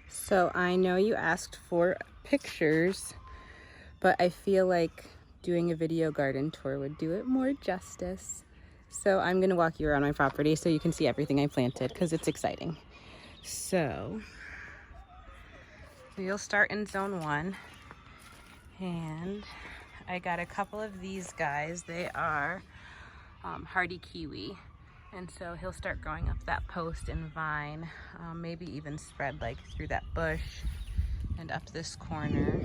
So I know you asked for pictures, but I feel like doing a video garden tour would do it more justice. So I'm gonna walk you around my property so you can see everything I planted because it's exciting. So you'll start in zone 1, and I got a couple of these guys. They are hardy kiwi. And so he'll start growing up that post and vine, maybe even spread like through that bush and up this corner.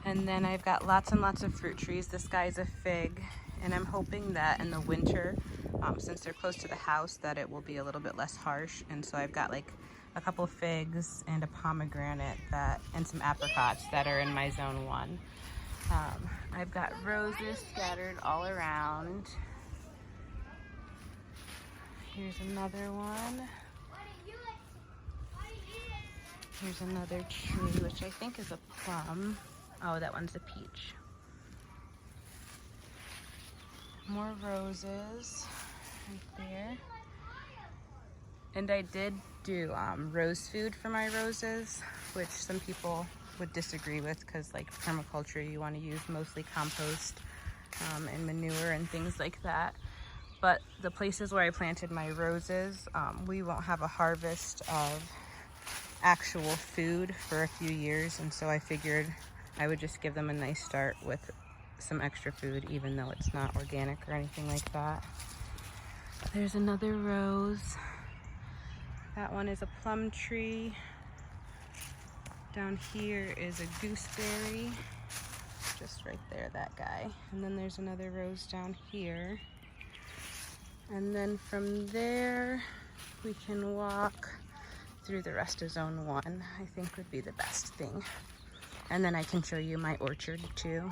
And then I've got lots and lots of fruit trees. This guy's a fig, and I'm hoping that in the winter, since they're close to the house, that it will be a little bit less harsh. And so I've got like a couple of figs and a pomegranate and some apricots that are in my zone 1. I've got roses scattered all around. Here's another one. Here's another tree, which I think is a plum. Oh, that one's a peach. More roses right there. And I did do rose food for my roses, which some people would disagree with because like permaculture, you want to use mostly compost and manure and things like that. But the places where I planted my roses, we won't have a harvest of actual food for a few years. And so I figured I would just give them a nice start with some extra food, even though it's not organic or anything like that. There's another rose. That one is a plum tree. Down here is a gooseberry. Just right there, that guy. And then there's another rose down here. And then from there, we can walk through the rest of zone 1, I think would be the best thing. And then I can show you my orchard too.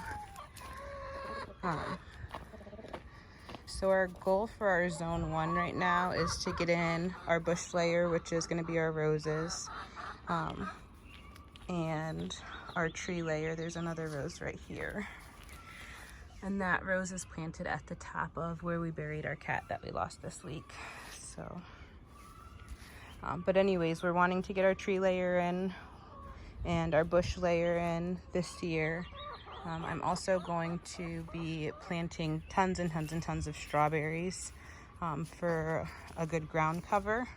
So our goal for our zone 1 right now is to get in our bush layer, which is gonna be our roses, and our tree layer. There's another rose right here. And that rose is planted at the top of where we buried our cat that we lost this week. So, but anyways, we're wanting to get our tree layer in and our bush layer in this year. I'm also going to be planting tons and tons and tons of strawberries for a good ground cover.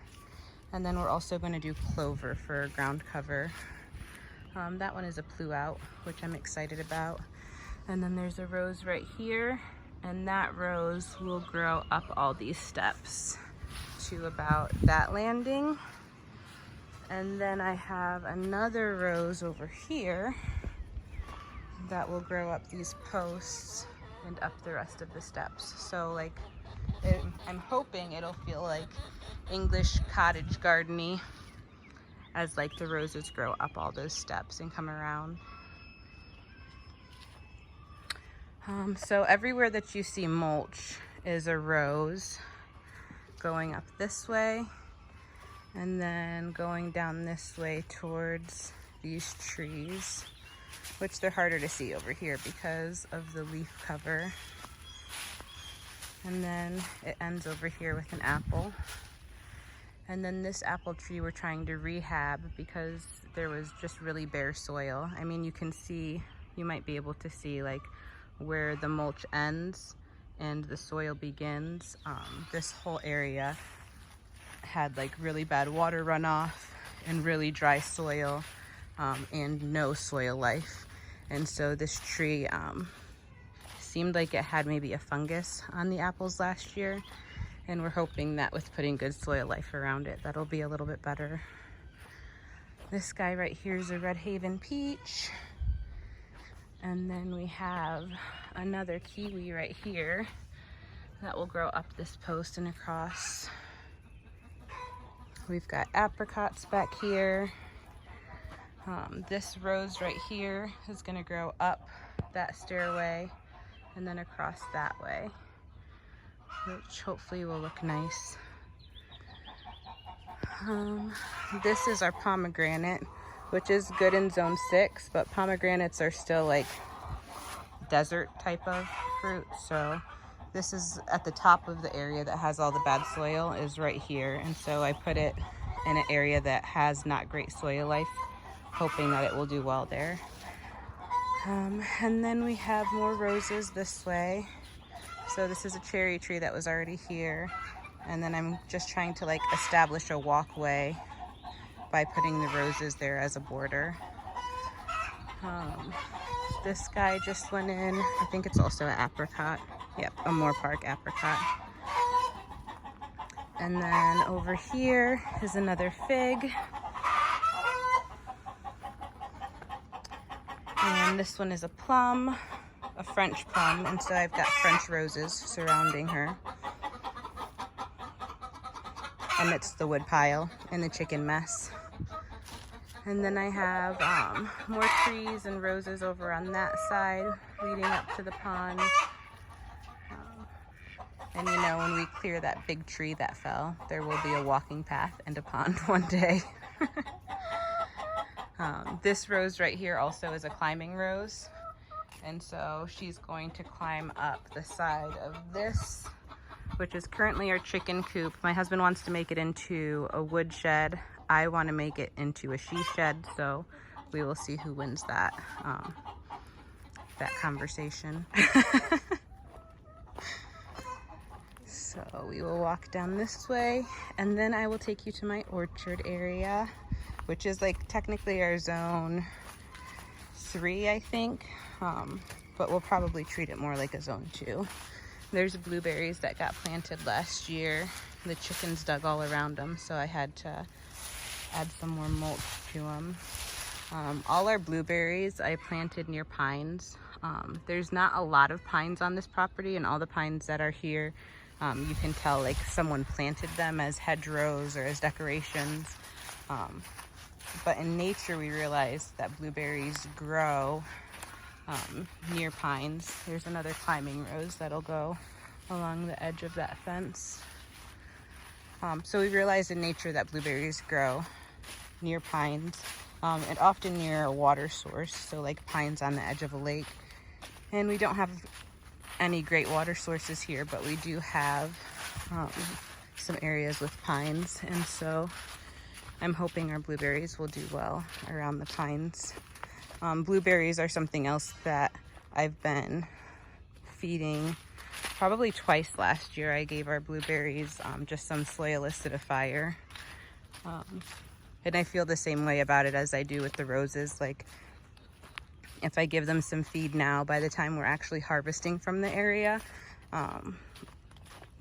And then we're also going to do clover for ground cover. That one is a pluout, which I'm excited about. And then there's a rose right here, and that rose will grow up all these steps to about that landing. And then I have another rose over here that will grow up these posts and up the rest of the steps. So like, I'm hoping it'll feel like English cottage garden-y as like the roses grow up all those steps and come around. So everywhere that you see mulch is a rose going up this way and then going down this way towards these trees, which they're harder to see over here because of the leaf cover. And then it ends over here with an apple. And then this apple tree we're trying to rehab because there was just really bare soil. I mean, you might be able to see like where the mulch ends and the soil begins. This whole area had like really bad water runoff and really dry soil and no soil life. And so this tree seemed like it had maybe a fungus on the apples last year. And we're hoping that with putting good soil life around it, that'll be a little bit better. This guy right here is a Red Haven peach. And then we have another kiwi right here that will grow up this post and across. We've got apricots back here. This rose right here is gonna grow up that stairway and then across that way, which hopefully will look nice. This is our pomegranate, which is good in zone 6, but pomegranates are still like desert type of fruit. So this is at the top of the area that has all the bad soil is right here. And so I put it in an area that has not great soil life, hoping that it will do well there. And then we have more roses this way. So this is a cherry tree that was already here. And then I'm just trying to like establish a walkway by putting the roses there as a border. This guy just went in. I think it's also an apricot. Yep, a Moorpark apricot. And then over here is another fig. And this one is a plum, a French plum, and so I've got French roses surrounding her amidst the wood pile and the chicken mess. And then I have more trees and roses over on that side leading up to the pond. And you know, when we clear that big tree that fell, there will be a walking path and a pond one day. This rose right here also is a climbing rose. And so she's going to climb up the side of this, which is currently our chicken coop. My husband wants to make it into a wood shed. I want to make it into a she shed, so we will see who wins that conversation. So we will walk down this way, and then I will take you to my orchard area, which is like technically our zone 3, I think, but we'll probably treat it more like a zone 2. There's blueberries that got planted last year. The chickens dug all around them, so I had to add some more mulch to them. All our blueberries I planted near pines. There's not a lot of pines on this property, and all the pines that are here, you can tell like someone planted them as hedgerows or as decorations. But in nature, we realized that blueberries grow near pines. There's another climbing rose that'll go along the edge of that fence. So we realized in nature that blueberries grow near pines and often near a water source, so like pines on the edge of a lake. And we don't have any great water sources here, but we do have some areas with pines, and so I'm hoping our blueberries will do well around the pines. Blueberries are something else that I've been feeding probably twice last year. I gave our blueberries just some soil acidifier. And I feel the same way about it as I do with the roses. Like, if I give them some feed now, by the time we're actually harvesting from the area,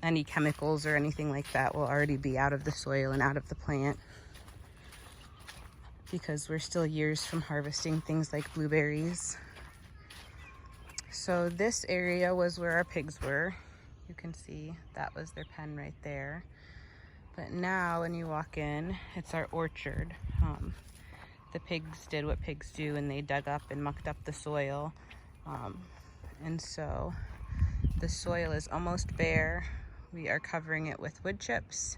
any chemicals or anything like that will already be out of the soil and out of the plant, because we're still years from harvesting things like blueberries. So this area was where our pigs were. You can see that was their pen right there. But now when you walk in, it's our orchard. The pigs did what pigs do, and they dug up and mucked up the soil. And so the soil is almost bare. We are covering it with wood chips,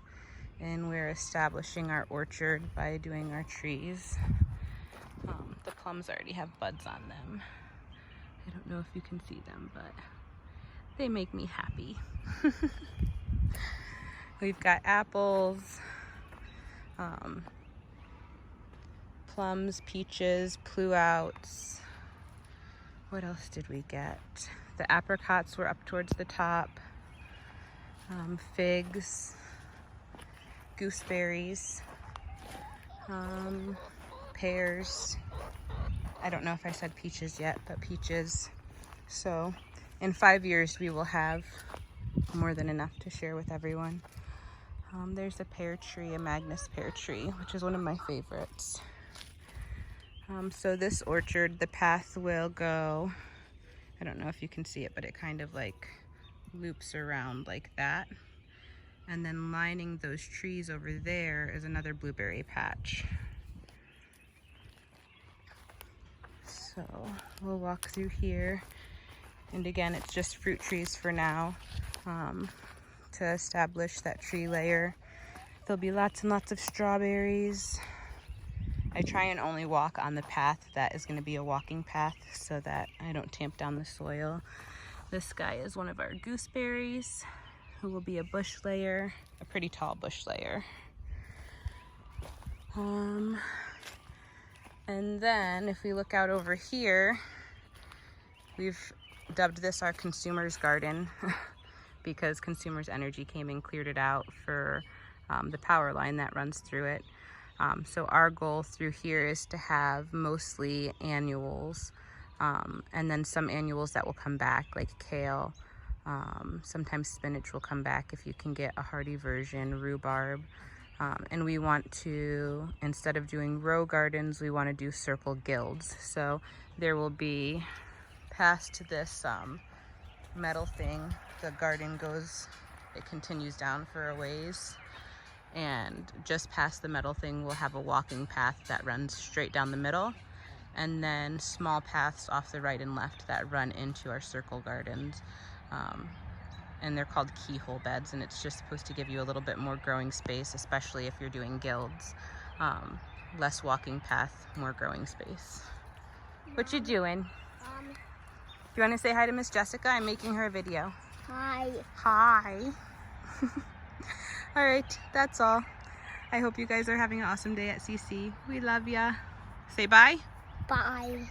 and we're establishing our orchard by doing our trees. The plums already have buds on them. I don't know if you can see them, but they make me happy. We've got apples, plums, peaches, pluouts. What else did we get? The apricots were up towards the top. Figs, gooseberries, pears. I don't know if I said peaches yet, but peaches. So in 5 years, we will have more than enough to share with everyone. There's a pear tree, a Magnus pear tree, which is one of my favorites. So this orchard, the path will go, I don't know if you can see it, but it kind of like loops around like that. And then lining those trees over there is another blueberry patch. So we'll walk through here. And again, it's just fruit trees for now, to establish that tree layer. There'll be lots and lots of strawberries. I try and only walk on the path that is going to be a walking path so that I don't tamp down the soil. This guy is one of our gooseberries, who will be a bush layer, a pretty tall bush layer. And then if we look out over here, we've dubbed this our consumer's garden because Consumers Energy came and cleared it out for the power line that runs through it. So our goal through here is to have mostly annuals, and then some annuals that will come back, like kale. Sometimes spinach will come back if you can get a hardy version, rhubarb. And we want to, instead of doing row gardens, we want to do circle guilds. So there will be, past this metal thing, the garden goes, it continues down for a ways. And just past the metal thing, we'll have a walking path that runs straight down the middle. And then small paths off the right and left that run into our circle gardens. And they're called keyhole beds, and it's just supposed to give you a little bit more growing space, especially if you're doing guilds. Less walking path, more growing space. What you doing? You want to say hi to Miss Jessica? I'm making her a video. Hi. Hi. All right, that's all. I hope you guys are having an awesome day at CC. We love ya. Say bye. Bye.